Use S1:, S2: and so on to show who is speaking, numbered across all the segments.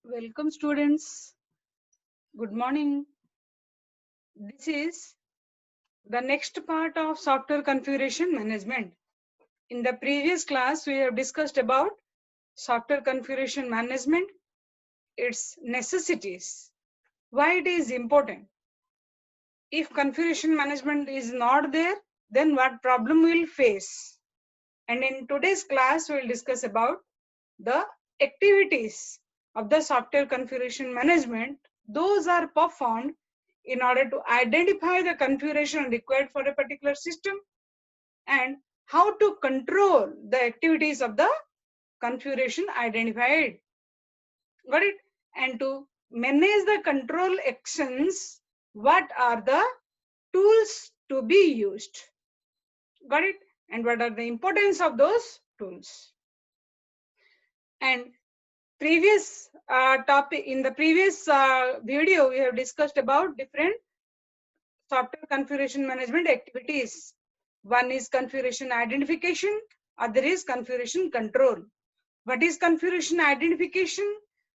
S1: Welcome students. Good morning. This is the next part of software configuration management. In the previous class, we have discussed about software configuration management, its necessities, why it is important. If configuration management is not there, then what problem we will face. And in today's class, we will discuss about the activities of the software configuration management. Those are performed in order to identify the configuration required for a particular system and how to control the activities of the configuration identified. Got it? And to manage the control actions, what are the tools to be used? Got it? And what are the importance of those tools? And previous topic in the previous video, we have discussed about different software configuration management activities. One is configuration identification, other is configuration control. What is configuration identification?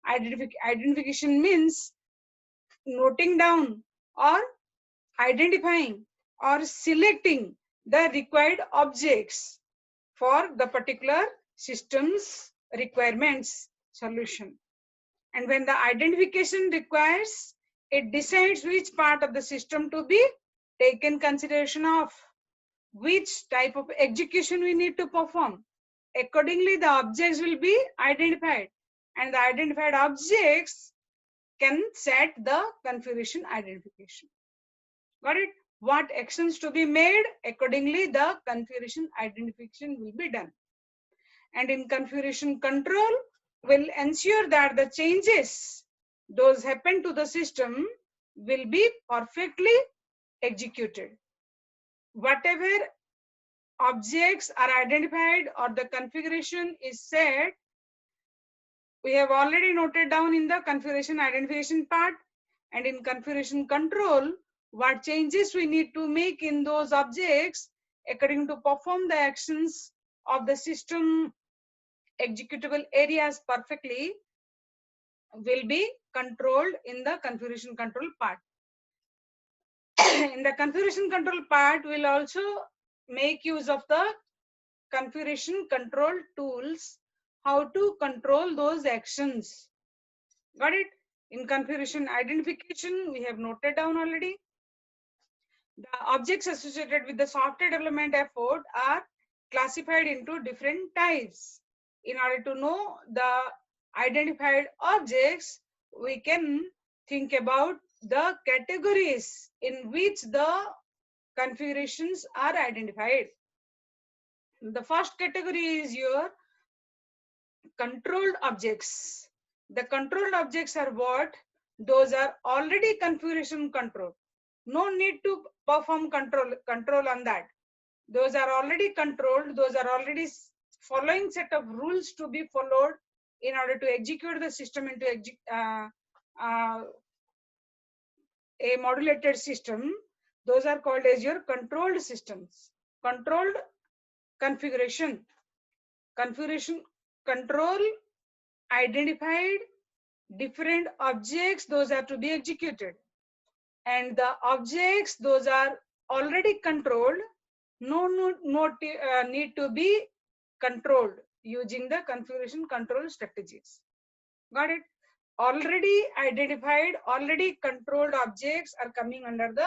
S1: Identification means noting down or identifying or selecting the required objects for the particular system's requirements solution. And when the identification requires, it decides which part of the system to be taken consideration of, which type of execution we need to perform. Accordingly, the objects will be identified, and the identified objects can set the configuration identification. Got it? What actions to be made? Accordingly, the configuration identification will be done. And in configuration control, will ensure that the changes those happen to the system will be perfectly executed. Whatever objects are identified or the configuration is set, we have already noted down in the configuration identification part. And in configuration control, what changes we need to make in those objects according to perform the actions of the system executable areas perfectly will be controlled in the configuration control part. In the configuration control part, we'll also make use of the configuration control tools, how to control those actions. Got it? In configuration identification, we have noted down already. The objects associated with the software development effort are classified into different types. In order to know the identified objects, we can think about the categories in which the configurations are identified. The first category is your controlled objects. The controlled objects are what? Those are already configuration control. No need to perform control on that. Those are already controlled. Those are already following set of rules to be followed in order to execute the system into a modulated system. Those are called as your controlled systems. Controlled configuration. Configuration control identified different objects, those are to be executed. And the objects, those are already controlled, no need to be controlled using the configuration control strategies. Got it? Already identified, already controlled objects are coming under the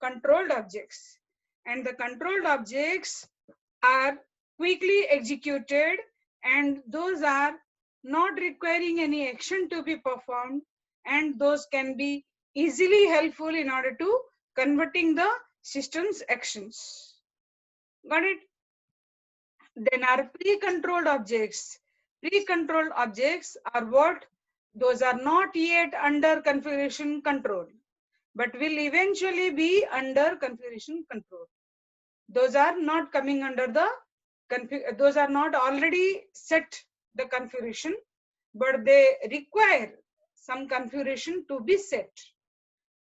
S1: controlled objects. And the controlled objects are quickly executed, and those are not requiring any action to be performed, and those can be easily helpful in order to converting the system's actions. Got it? Then are pre-controlled objects. Pre-controlled objects are what? Those are not yet under configuration control, but will eventually be under configuration control. Those are not coming under the those are not already set the configuration, but they require some configuration to be set.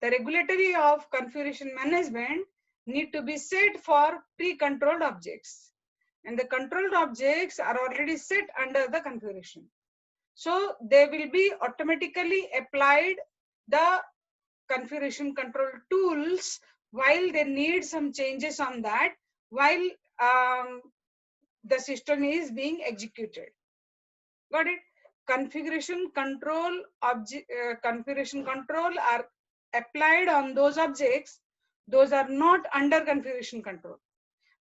S1: The regulatory of configuration management need to be set for pre-controlled objects, and the controlled objects are already set under the configuration. So they will be automatically applied the configuration control tools while they need some changes on that while the system is being executed. Got it? Configuration control configuration control are applied on those objects. Those are not under configuration control.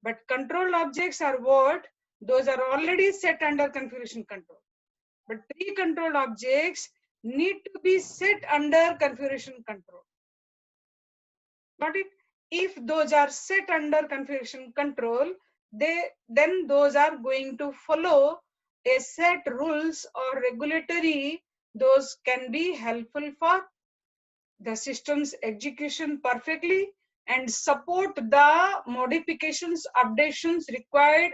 S1: But control objects are what? Those are already set under configuration control. But pre-controlled objects need to be set under configuration control. Got it? If those are set under configuration control, then those are going to follow a set rules or regulatory. Those can be helpful for the system's execution perfectly and support the modifications, updations required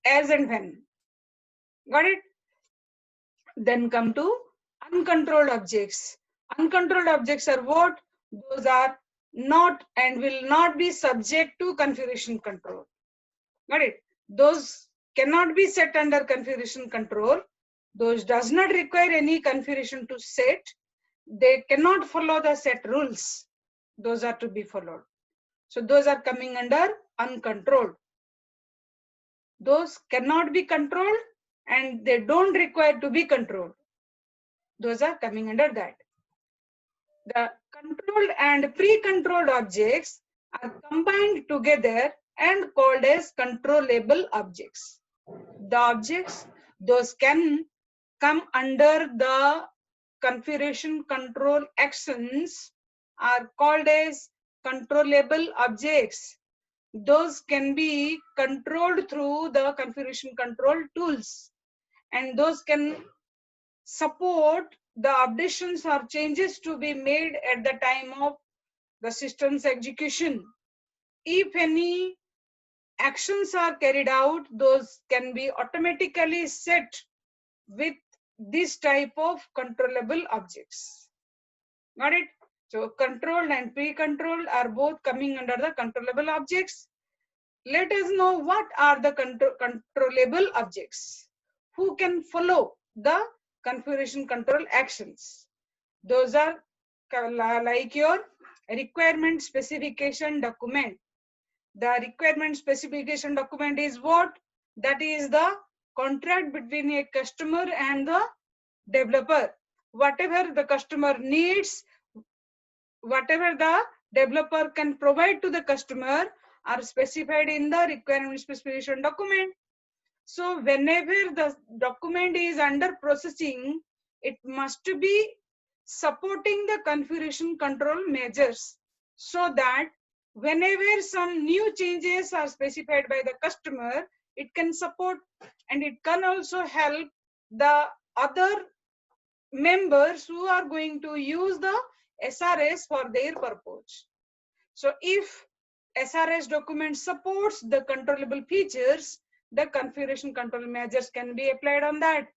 S1: as and when. Got it? Then come to uncontrolled objects. Uncontrolled objects are what? Those are not and will not be subject to configuration control. Got it? Those cannot be set under configuration control. Those does not require any configuration to set. They cannot follow the set rules. Those are to be followed. So those are coming under uncontrolled. Those cannot be controlled and they don't require to be controlled. Those are coming under that. The controlled and pre-controlled objects are combined together and called as controllable objects. The objects, those can come under the configuration control actions are called as controllable objects. Those can be controlled through the configuration control tools, and those can support the updations or changes to be made at the time of the system's execution. If any actions are carried out, those can be automatically set with this type of controllable objects. Got it? So controlled and pre-controlled are both coming under the controllable objects. Let us know what are the controllable objects. Who can follow the configuration control actions? Those are like your requirement specification document. The requirement specification document is what? That is the contract between a customer and the developer. Whatever the customer needs, whatever the developer can provide to the customer are specified in the requirement specification document. So whenever the document is under processing, it must be supporting the configuration control measures so that whenever some new changes are specified by the customer, it can support and it can also help the other members who are going to use the SRS for their purpose. So if SRS document supports the controllable features, the configuration control measures can be applied on that,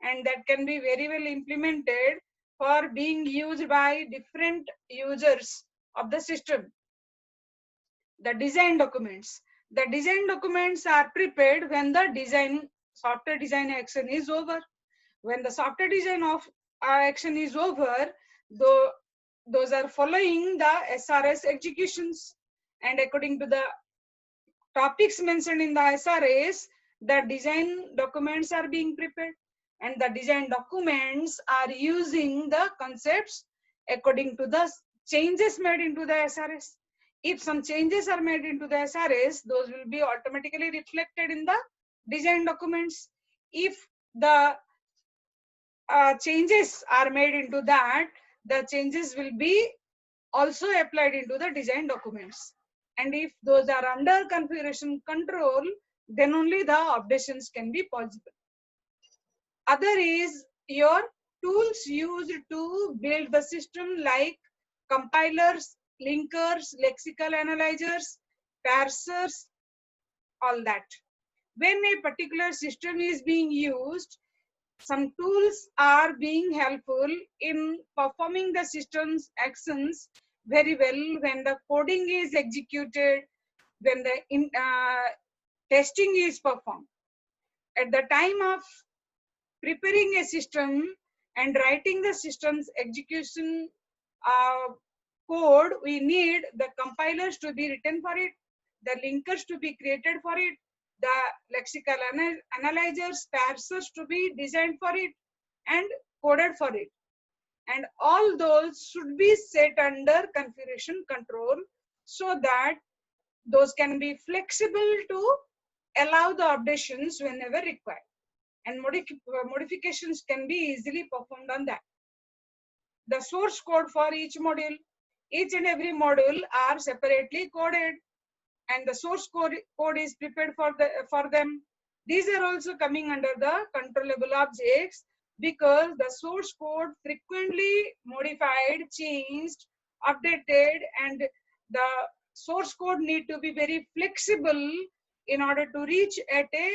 S1: and that can be very well implemented for being used by different users of the system. The design documents. The design documents are prepared when the software design action is over. When the software design of action is over, those are following the SRS executions, and according to the topics mentioned in the SRS, the design documents are being prepared, and the design documents are using the concepts according to the changes made into the SRS. If some changes are made into the SRS, those will be automatically reflected in the design documents. If the changes are made into that, the changes will be also applied into the design documents. And if those are under configuration control, then only the updations can be possible. Other is your tools used to build the system like compilers, linkers, lexical analyzers, parsers, all that. When a particular system is being used, some tools are being helpful in performing the system's actions very well when the coding is executed, when the testing is performed. At the time of preparing a system and writing the system's execution code, we need the compilers to be written for it, the linkers to be created for it, the lexical analyzers, parsers to be designed for it and coded for it. And all those should be set under configuration control so that those can be flexible to allow the updations whenever required. And modifications can be easily performed on that. The source code for each module, each and every module are separately coded, and the source code is prepared for them. These are also coming under the controllable objects because the source code frequently modified, changed, updated, and the source code need to be very flexible in order to reach at a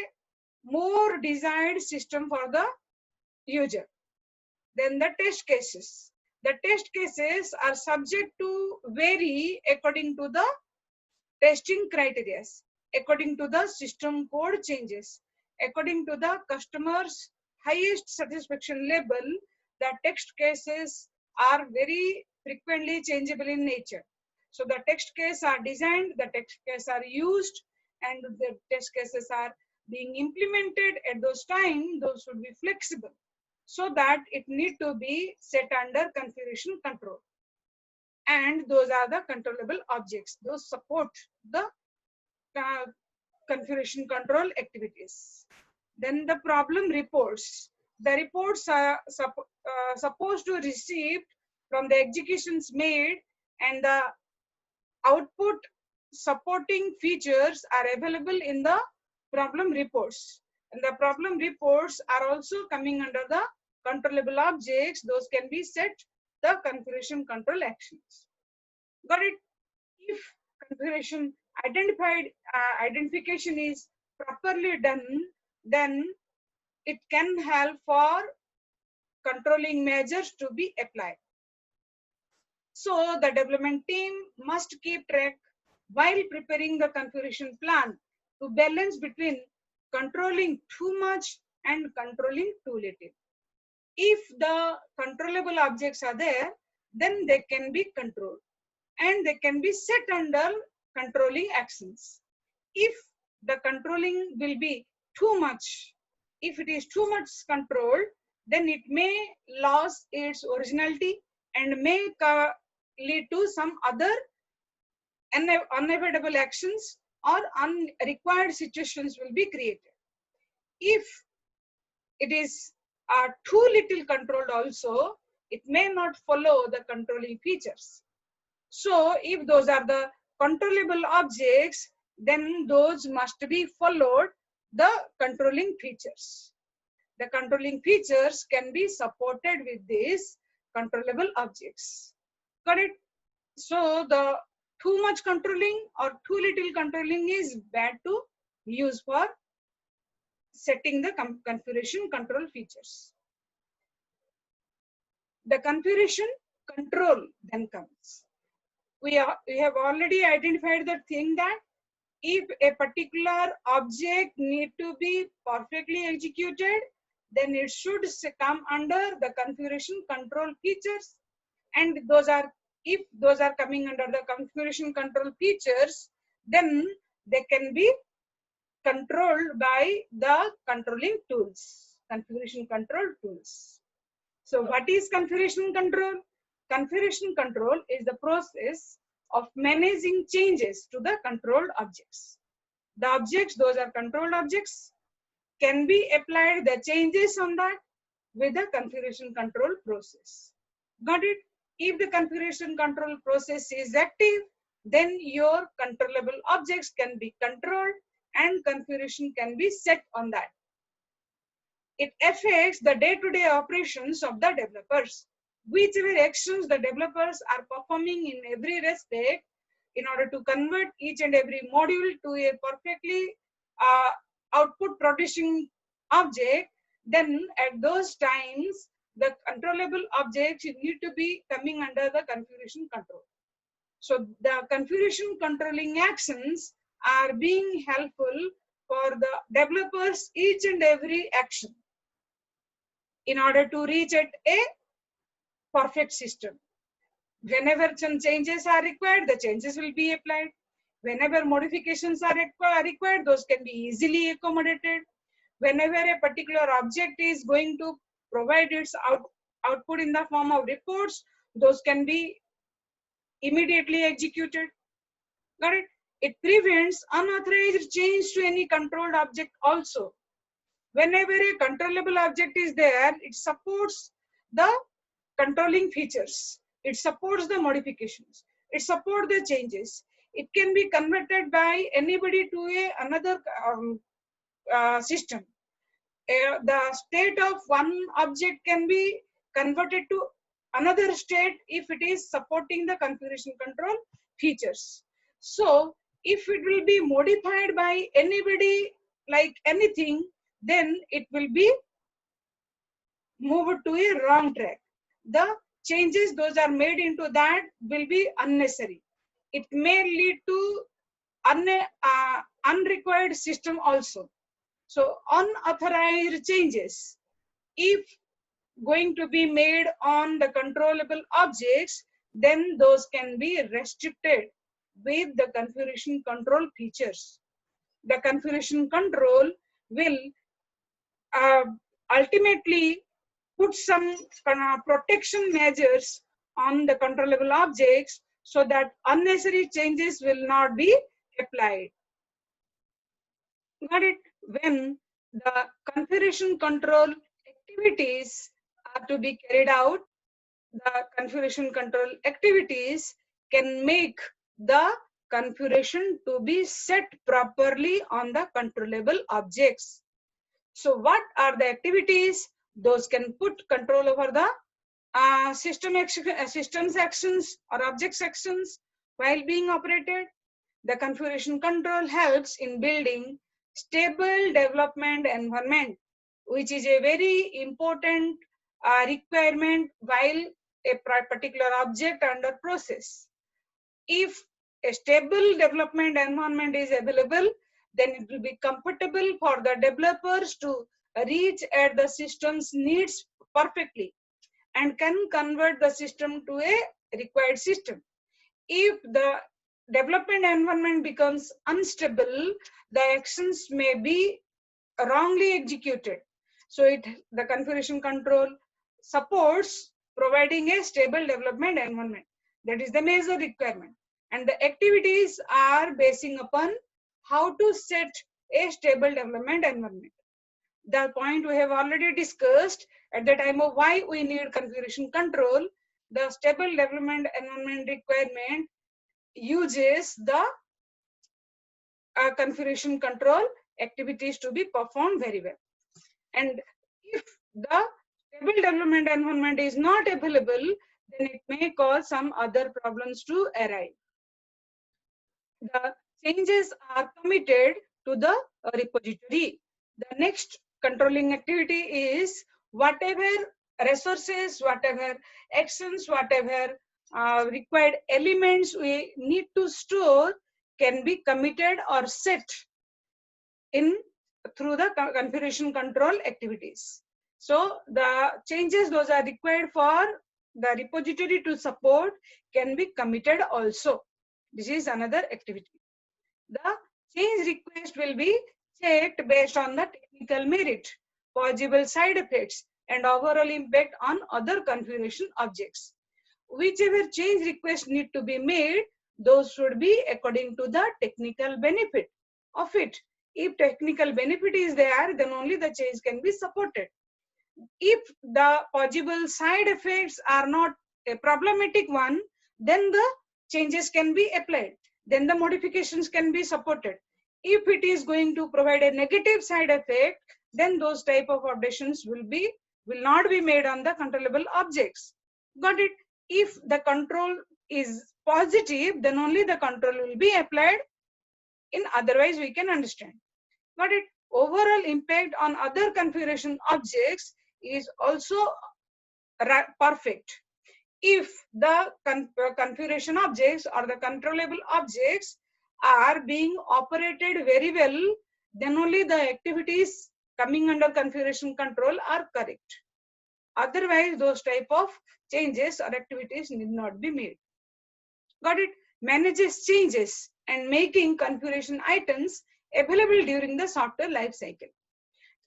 S1: more desired system for the user. Then the test cases. The test cases are subject to vary according to the testing criteria, according to the system code changes, according to the customer's highest satisfaction level. The test cases are very frequently changeable in nature. So the test case are designed, the test case are used, and the test cases are being implemented at those times. Those should be flexible so that it need to be set under configuration control. And those are the controllable objects. Those support the configuration control activities. Then the problem reports. The reports are supposed to receive from the executions made, and the output supporting features are available in the problem reports. And the problem reports are also coming under the controllable objects. Those can be set the configuration control actions. Got it? If configuration identification is properly done, then it can help for controlling measures to be applied. So the development team must keep track while preparing the configuration plan to balance between controlling too much and controlling too little. If the controllable objects are there, then they can be controlled and they can be set under controlling actions. If the controlling will be too much, if it is too much controlled, then it may lose its originality and may lead to some other unavoidable actions or unrequired situations will be created. If it is too little controlled also, it may not follow the controlling features. So if those are the controllable objects, then those must be followed the controlling features. The controlling features can be supported with these controllable objects. Got it? So the too much controlling or too little controlling is bad to use for setting the configuration control features. The configuration control then comes. We have already identified the thing that if a particular object need to be perfectly executed, then it should come under the configuration control features. And those are, if those are coming under the configuration control features, then they can be controlled by the controlling tools, configuration control tools. So what is configuration control? Configuration control is the process of managing changes to the controlled objects. The objects, those are controlled objects, can be applied the changes on that with the configuration control process. Got it? If the configuration control process is active, then your controllable objects can be controlled and configuration can be set on that. It affects the day-to-day operations of the developers. Whichever actions the developers are performing in every respect in order to convert each and every module to a perfectly output producing object, then at those times the controllable objects need to be coming under the configuration control. So the configuration controlling actions are being helpful for the developers each and every action. in order to reach at a perfect system. Whenever some changes are required, the changes will be applied. Whenever modifications are required, those can be easily accommodated. Whenever a particular object is going to provide its output in the form of reports, those can be immediately executed. Got it? It prevents unauthorized change to any controlled object also. Whenever a controllable object is there, it supports the controlling features. It supports the modifications. It supports the changes. It can be converted by anybody to another system. The state of one object can be converted to another state if it is supporting the configuration control features. So if it will be modified by anybody like anything, then it will be moved to a wrong track. The changes those are made into that will be unnecessary. It may lead to unrequired system also. So unauthorized changes, if going to be made on the controllable objects, then those can be restricted with the configuration control features. The configuration control will ultimately put some protection measures on the controllable objects so that unnecessary changes will not be applied. Got it? When the configuration control activities are to be carried out, the configuration control activities can make the configuration to be set properly on the controllable objects. So what are the activities? Those can put control over the systems actions or objects actions while being operated. The configuration control helps in building stable development environment, which is a very important requirement while a particular object under process. If a stable development environment is available, then it will be comfortable for the developers to reach at the system's needs perfectly and can convert the system to a required system. If the development environment becomes unstable, the actions may be wrongly executed. So the configuration control supports providing a stable development environment. That is the major requirement. And the activities are basing upon how to set a stable development environment. The point we have already discussed at the time of why we need configuration control. The stable development environment requirement uses the configuration control activities to be performed very well. And if the stable development environment is not available, then it may cause some other problems to arise. The changes are committed to the repository. The next controlling activity is whatever resources, whatever actions, whatever required elements we need to store can be committed or set in through the configuration control activities. So the changes those are required for the repository to support can be committed also. This is another activity. The change request will be checked based on the technical merit, possible side effects, and overall impact on other configuration objects. Whichever change request need to be made, those should be according to the technical benefit of it. If technical benefit is there, then only the change can be supported. If the possible side effects are not a problematic one, then the changes can be applied. Then the modifications can be supported. If it is going to provide a negative side effect, then those type of updations will not be made on the controllable objects. Got it? If the control is positive, then only the control will be applied. In otherwise, we can understand. Got it? Overall impact on other configuration objects is also perfect. If the configuration objects or the controllable objects are being operated very well, then only the activities coming under configuration control are correct. Otherwise, those type of changes or activities need not be made. Got it? Manages changes and making configuration items available during the software life cycle.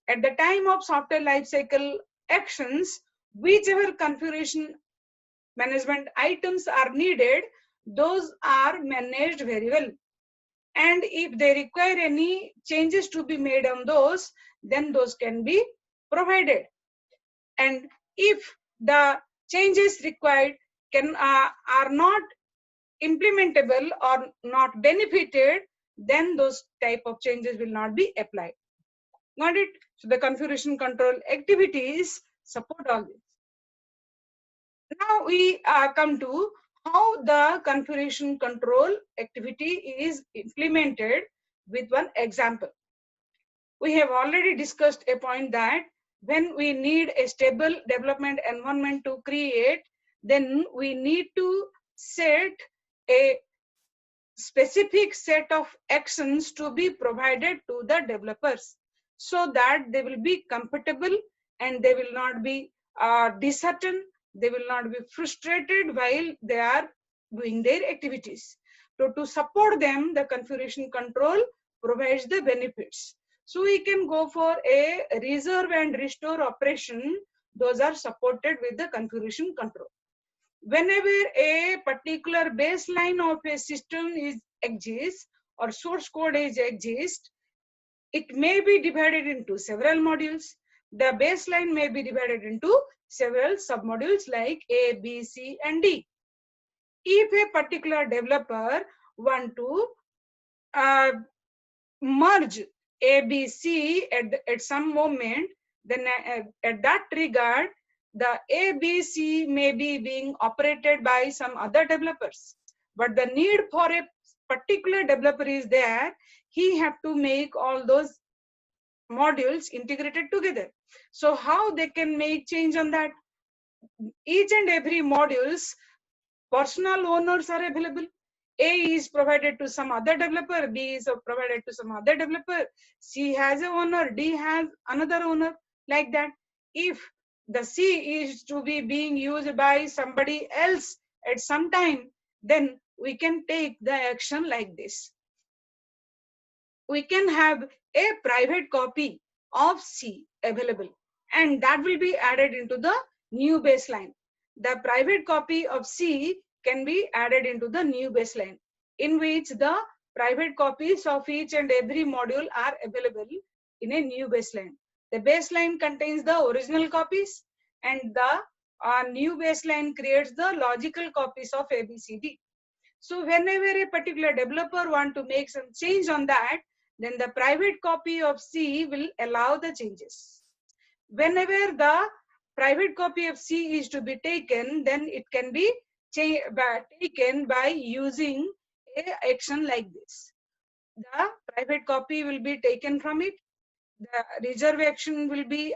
S1: At the time of software life cycle actions, whichever configuration management items are needed, those are managed very well. And if they require any changes to be made on those, then those can be provided. And if the changes required are not implementable or not benefited, then those type of changes will not be applied. Got it? So the configuration control activities support all this. Now we come to how the configuration control activity is implemented with one example. We have already discussed a point that when we need a stable development environment to create, then we need to set a specific set of actions to be provided to the developers so that they will be comfortable and they will not be disheartened, they will not be frustrated while they are doing their activities. So to support them, the configuration control provides the benefits. So we can go for a reserve and restore operation. Those are supported with the configuration control. Whenever a particular baseline of a system exists or source code exists, it may be divided into several modules. The baseline may be divided into several submodules like A, B, C, and D. If a particular developer want to merge A, B, C at some moment, then at that regard, the A, B, C may be being operated by some other developers. But the need for a particular developer is there. He have to make all those modules integrated together. So how they can make change on that? Each and every modules, personal owners are available. A is provided to some other developer, B is provided to some other developer, C has a owner, D has another owner, like that. If the C is to be being used by somebody else at some time, then we can take the action like this. We can have a private copy of C available, and that will be added into the new baseline. The private copy of C can be added into the new baseline, in which the private copies of each and every module are available in a new baseline. The baseline contains the original copies, and the new baseline creates the logical copies of ABCD. So whenever a particular developer want to make some change on that, then the private copy of C will allow the changes. Whenever the private copy of C is to be taken, then it can be taken by using a action like this. The private copy will be taken from it. The reserve action will be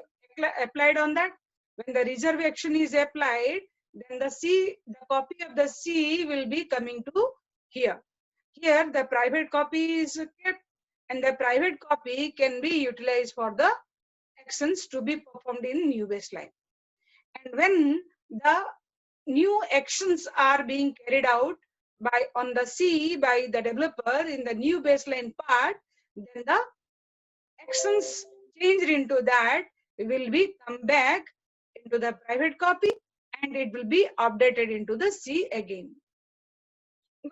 S1: applied on that. When the reserve action is applied, then the copy of the C will be coming to here. Here the private copy is kept, and the private copy can be utilized for the actions to be performed in new baseline. And when the new actions are being carried out on the C by the developer in the new baseline part, then the actions changed into that will be come back into the private copy, and it will be updated into the C again.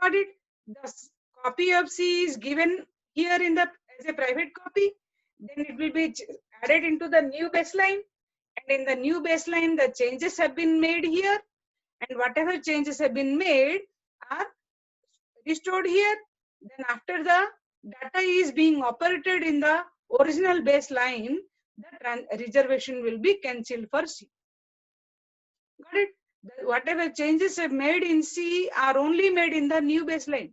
S1: Got it? The copy of C is given here in the as a private copy, then it will be added into the new baseline, and in the new baseline the changes have been made here, and whatever changes have been made are restored here. Then after the data is being operated in the original baseline, the reservation will be cancelled for C. Got it? Whatever changes are made in C are only made in the new baseline.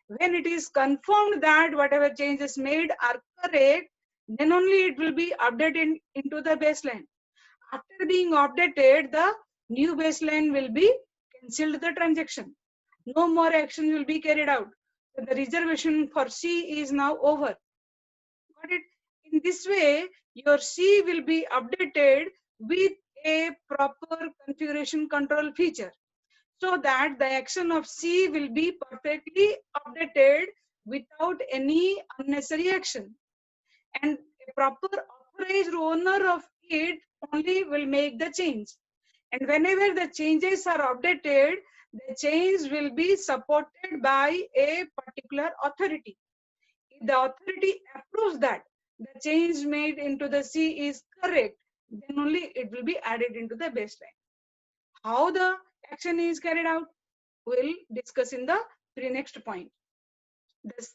S1: When it is confirmed that whatever changes made are correct, then only it will be updated into the baseline. After being updated, the new baseline will be cancelled the transaction. No more action will be carried out. So the reservation for C is now over. Got it? In this way, your C will be updated with a proper configuration control feature so that the action of C will be perfectly updated without any unnecessary action. And a proper authorized owner of it only will make the change. And whenever the changes are updated, the change will be supported by a particular authority. If the authority approves that the change made into the C is correct, then only it will be added into the baseline. How the action is carried out, we'll discuss in the next point. The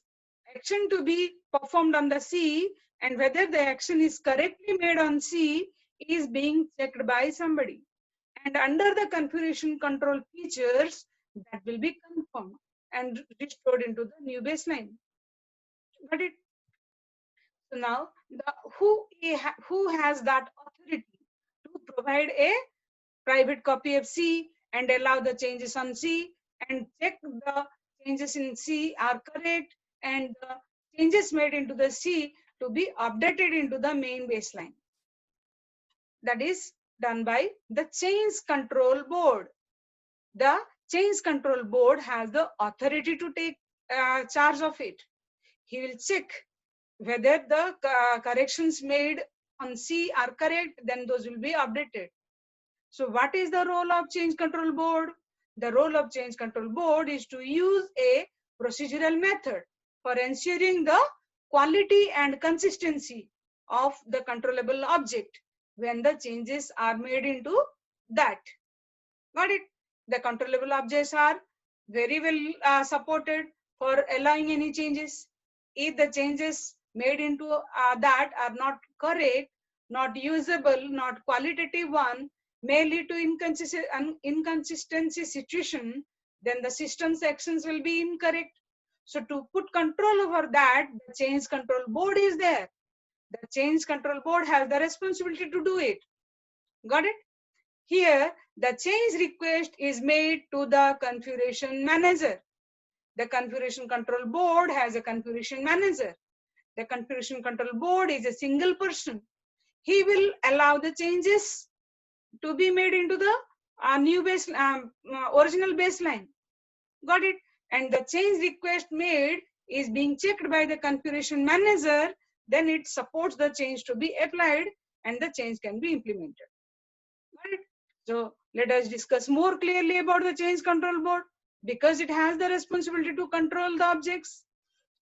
S1: action to be performed on the C and whether the action is correctly made on C is being checked by somebody. And under the configuration control features, that will be confirmed and restored into the new baseline. Got it? So now, who has that authority to provide a private copy of C and allow the changes on C and check the changes in C are correct and the changes made into the C to be updated into the main baseline. That is done by the change control board. The change control board has the authority to take charge of it. He will check whether the corrections made on C are correct, then those will be updated. So what is the role of change control board? The role of change control board is to use a procedural method for ensuring the quality and consistency of the controllable object when the changes are made into that. Got it? The controllable objects are very well supported for allowing any changes. If the changes made into that are not correct, not usable, not qualitative one, may lead to inconsistency situation, then the system's actions will be incorrect. So to put control over that, the change control board is there. The change control board has the responsibility to do it. Got it? Here, the change request is made to the configuration manager. The configuration control board has a configuration manager. The configuration control board is a single person. He will allow the changes to be made into the new original baseline. Got it? And the change request made is being checked by the configuration manager. Then it supports the change to be applied and the change can be implemented. Got it? So let us discuss more clearly about the change control board because it has the responsibility to control the objects.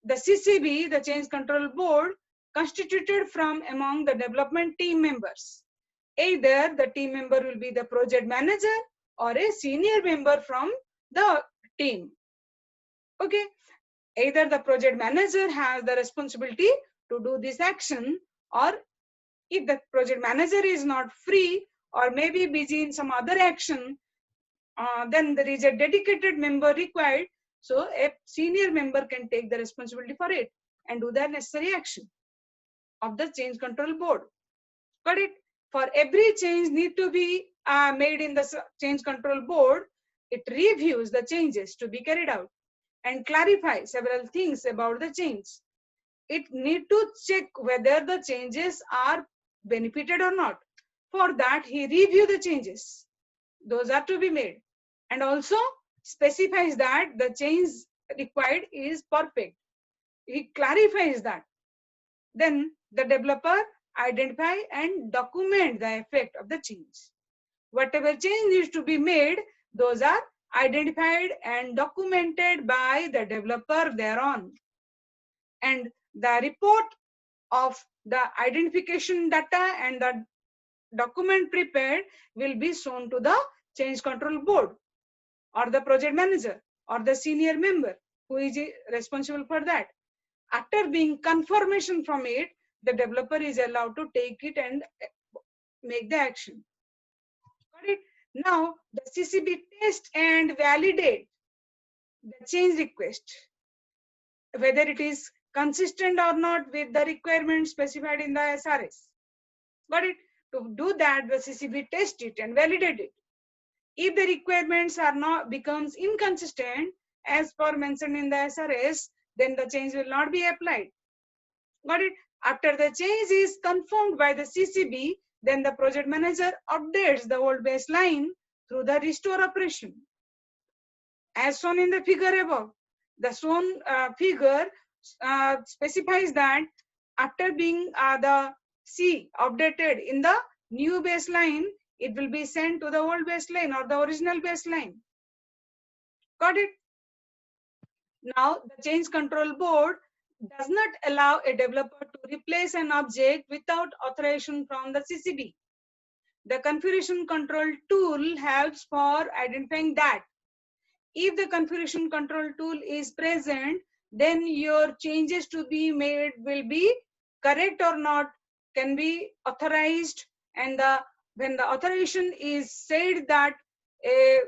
S1: The CCB, the change control board, constituted from among the development team members. Either the team member will be the project manager or a senior member from the team. Okay. Either the project manager has the responsibility to do this action, or if the project manager is not free or maybe busy in some other action, then there is a dedicated member required. So a senior member can take the responsibility for it and do the necessary action of the change control board. Got it? For every change need to be made in the change control board, it reviews the changes to be carried out and clarifies several things about the change. It need to check whether the changes are benefited or not. For that, he review the changes. Those are to be made. And also specifies that the change required is perfect. He clarifies that. Then the developer identify and document the effect of the change. Whatever change needs to be made, those are identified and documented by the developer thereon. And the report of the identification data and the document prepared will be shown to the change control board or the project manager or the senior member who is responsible for that. After being confirmation from it, the developer is allowed to take it and make the action. Got it? Now the CCB test and validate the change request, whether it is consistent or not with the requirements specified in the SRS. Got it? To do that, the CCB test it and validate it. If the requirements are not becomes inconsistent as per mentioned in the SRS, then the change will not be applied. Got it? After the change is confirmed by the CCB, then the project manager updates the old baseline through the restore operation. As shown in the figure above, the shown figure specifies that after being the C updated in the new baseline, it will be sent to the old baseline or the original baseline. Got it? Now, the change control board does not allow a developer to replace an object without authorization from the CCB. The configuration control tool helps for identifying that. If the configuration control tool is present, then your changes to be made will be correct or not, can be authorized, and when the authorization is said that a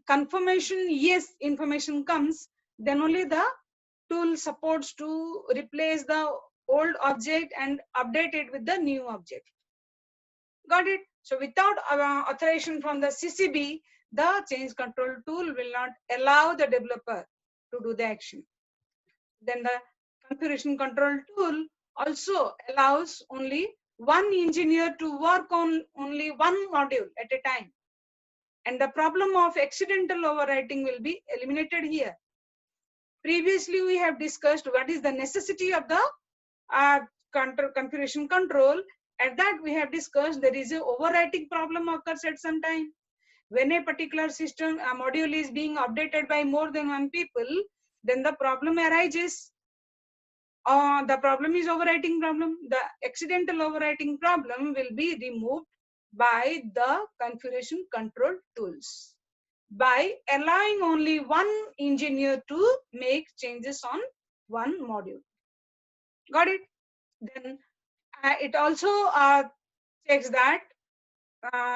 S1: confirmation yes information comes, then only the tool supports to replace the old object and update it with the new object. Got it? So without authorization from the CCB, the change control tool will not allow the developer to do the action. Then the configuration control tool also allows only one engineer to work on only one module at a time. And the problem of accidental overwriting will be eliminated here. Previously, we have discussed what is the necessity of the configuration control. At that, we have discussed there is a overwriting problem occurs at some time. When a particular system module is being updated by more than one people, then the problem arises. The problem is overwriting problem. The accidental overwriting problem will be removed by the configuration control tools, by allowing only one engineer to make changes on one module. Got it? Then it also checks that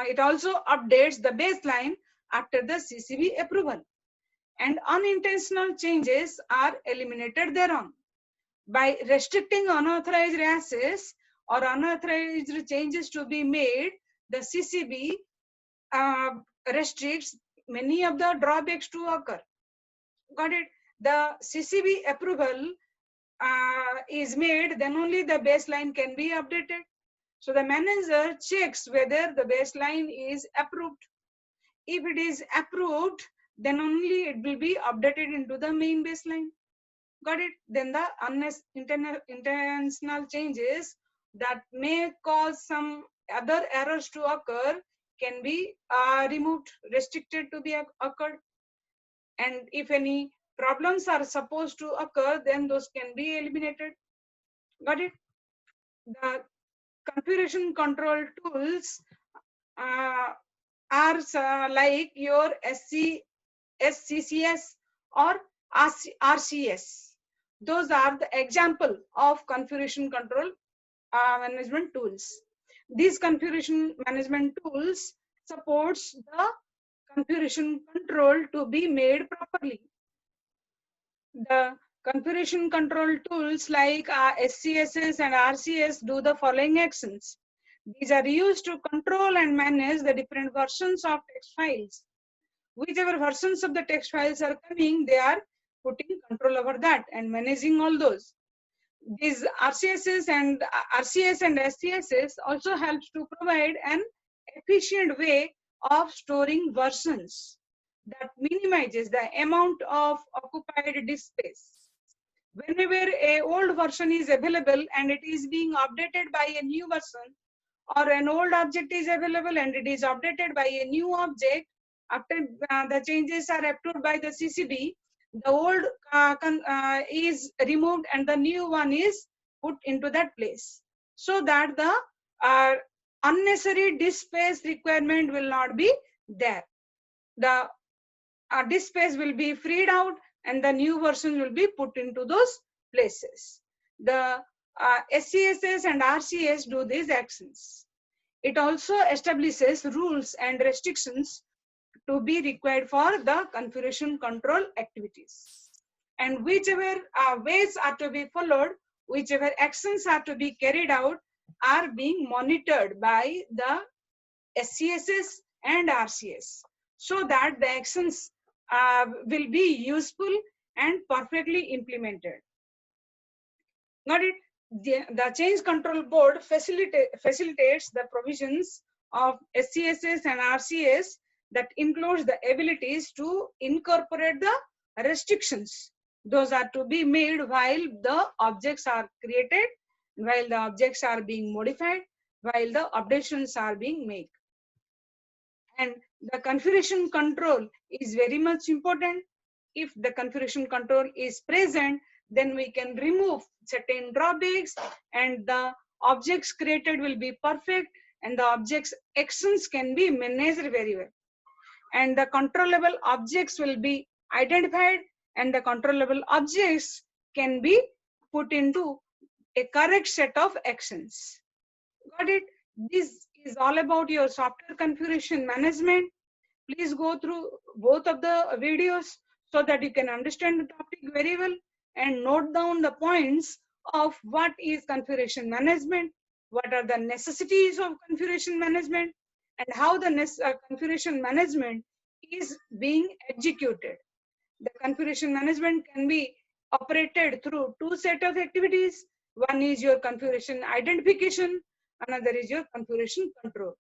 S1: it also updates the baseline after the CCB approval, and unintentional changes are eliminated thereon. By restricting unauthorized access or unauthorized changes to be made, the CCB restricts many of the drawbacks to occur. Got it? The CCB approval is made, then only the baseline can be updated. So the manager checks whether the baseline is approved. If it is approved, then only it will be updated into the main baseline. Got it? Then the intentional changes that may cause some other errors to occur can be removed, restricted to be occurred. And if any problems are supposed to occur, then those can be eliminated. Got it? The configuration control tools are like your SCCS or RCS. Those are the example of configuration control management tools. These configuration management tools supports the configuration control to be made properly. The configuration control tools like SCSS and RCS do the following actions. These are used to control and manage the different versions of text files. Whichever versions of the text files are coming, they are putting control over that and managing all those. These RCS and SCSS also helps to provide an efficient way of storing versions that minimizes the amount of occupied disk space. Whenever a old version is available and it is being updated by a new version, or an old object is available and it is updated by a new object, after the changes are approved by the CCB, the old is removed and the new one is put into that place, so that the unnecessary disk space requirement will not be there. The disk space will be freed out and the new version will be put into those places. The SCSS and RCS do these actions. It also establishes rules and restrictions to be required for the configuration control activities. And whichever ways are to be followed, whichever actions are to be carried out, are being monitored by the SCSS and RCS, so that the actions will be useful and perfectly implemented. Got it? the change control board facilitates the provisions of SCSS and RCS that includes the abilities to incorporate the restrictions. Those are to be made while the objects are created, while the objects are being modified, while the updations are being made. And the configuration control is very much important. If the configuration control is present, then we can remove certain drawbacks and the objects created will be perfect and the objects actions can be managed very well. And the controllable objects will be identified and the controllable objects can be put into a correct set of actions. Got it? This is all about your software configuration management. Please go through both of the videos so that you can understand the topic very well and note down the points of what is configuration management, what are the necessities of configuration management, and how the configuration management is being executed. The configuration management can be operated through two sets of activities. One is your configuration identification, another is your configuration control.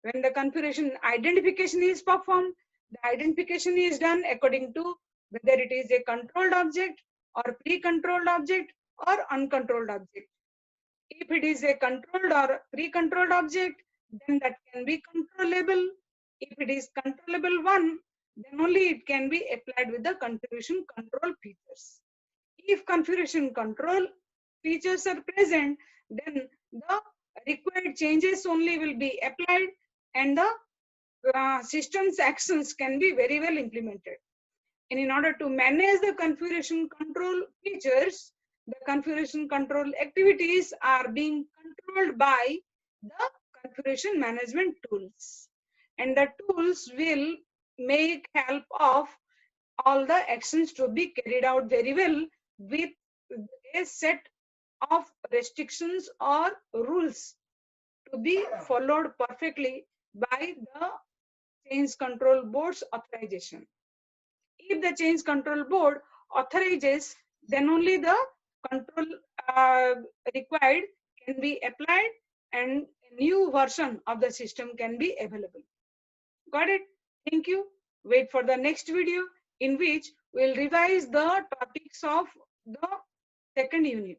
S1: When the configuration identification is performed, the identification is done according to whether it is a controlled object or pre-controlled object or uncontrolled object. If it is a controlled or pre-controlled object, then that can be controllable. If it is controllable one, then only it can be applied with the configuration control features. If configuration control features are present, then the required changes only will be applied and the system's actions can be very well implemented. And in order to manage the configuration control features, the configuration control activities are being controlled by the configuration management tools. And the tools will make help of all the actions to be carried out very well with a set of restrictions or rules to be followed perfectly by the change control board's authorization. If the change control board authorizes, then only the control required can be applied and a new version of the system can be available. Got it? Thank you. Wait for the next video in which we'll revise the topics of the second unit.